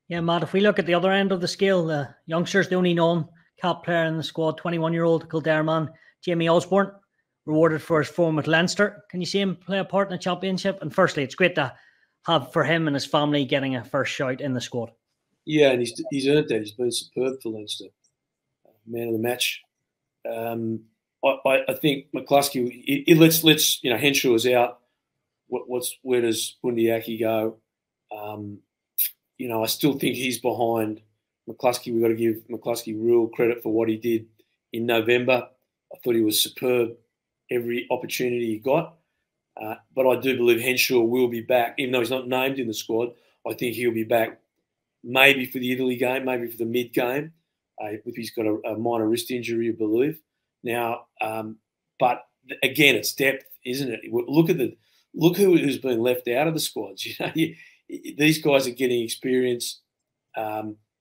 Yeah, Matt, if we look at the other end of the scale, the youngsters, the only known cap player in the squad, 21-year-old Kildare man, Jamie Osborne, rewarded for his form with Leinster. Can you see him play a part in the championship? And firstly, it's great to have for him and his family getting a first shout in the squad. Yeah, and he's earned that. He's been superb for Leinster. Man of the match. I think McCluskey. Let's Henshaw is out. Where does Bundyaki go? I still think he's behind McCluskey. We've got to give McCluskey real credit for what he did in November. I thought he was superb every opportunity he got. But I do believe Henshaw will be back, even though he's not named in the squad. I think he'll be back maybe for the Italy game, maybe for the mid game. If he's got a minor wrist injury, I believe. Now, but again, it's depth, isn't it? Look who's been left out of the squads. These guys are getting experience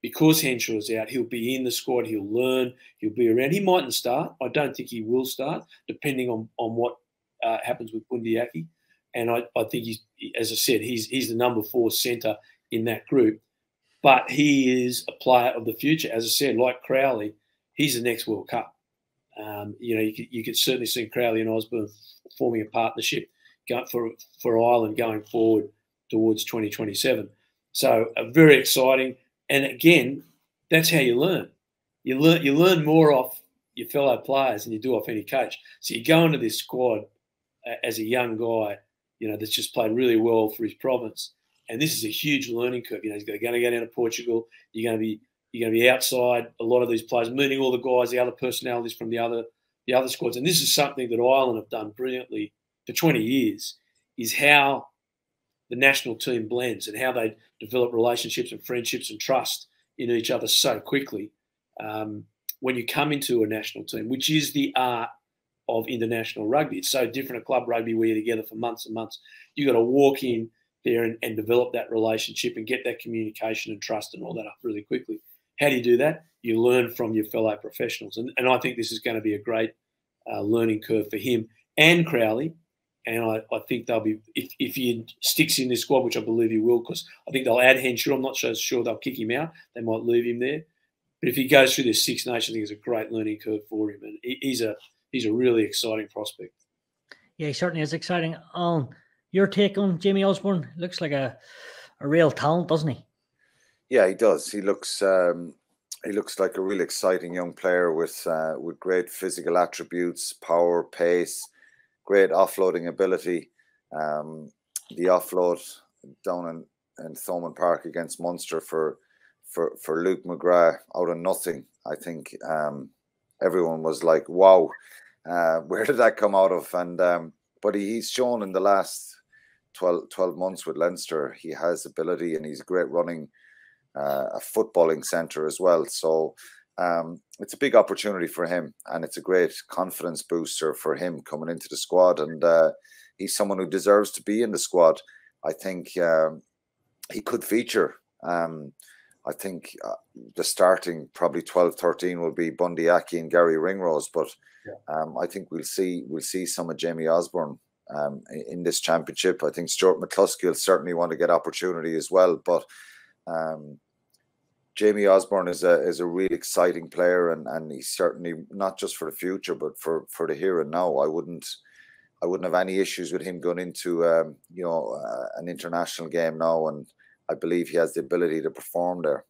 because Henshaw's out. He'll be in the squad. He'll learn. He'll be around. He mightn't start. I don't think he will start, depending on what happens with Bundyaki. And I think as I said, he's the number 4 centre in that group. But he is a player of the future. As I said, like Crowley, he's the next World Cup. You could certainly see Crowley and Osborne forming a partnership for Ireland going forward towards 2027. So very exciting. And again, that's how you learn. You learn more off your fellow players than you do off any coach. So you go into this squad as a young guy, that's just played really well for his province. And this is a huge learning curve. He's going to go down to Portugal. You're going to be outside a lot of these players, meeting all the guys, the other personalities from the other squads. And this is something that Ireland have done brilliantly for 20 years, is how the national team blends and how they develop relationships and friendships and trust in each other so quickly. When you come into a national team, which is the art of international rugby, it's so different to club rugby where you're together for months and months. You've got to walk in there and develop that relationship and get that communication and trust and all that up really quickly. How do you do that? You learn from your fellow professionals. And I think this is going to be a great learning curve for him and Crowley. And I think they'll be, if he sticks in this squad, which I believe he will, because I think they'll add Henshaw. I'm not so sure they'll kick him out. They might leave him there. But if he goes through this Six Nations, I think it's a great learning curve for him. And he's a really exciting prospect. Yeah, he certainly is exciting. Your take on Jamie Osborne? Looks like a real talent, doesn't he? Yeah, he does. He looks like a really exciting young player with great physical attributes, power, pace, great offloading ability. The offload down in Thomond Park against Munster for Luke McGrath out of nothing. I think everyone was like, "Wow, where did that come out of?" And but he's shown in the last 12 months with Leinster, he has ability and he's great running a footballing centre as well. So it's a big opportunity for him and it's a great confidence booster for him coming into the squad. And he's someone who deserves to be in the squad. I think he could feature. I think the starting probably 12, 13 will be Bundyaki and Gary Ringrose, but I think we'll see some of Jamie Osborne in this championship. I think Stuart McCluskey will certainly want to get opportunity as well, but Jamie Osborne is a really exciting player, and he's certainly not just for the future, but for the here and now. I wouldn't have any issues with him going into an international game now, and I believe he has the ability to perform there.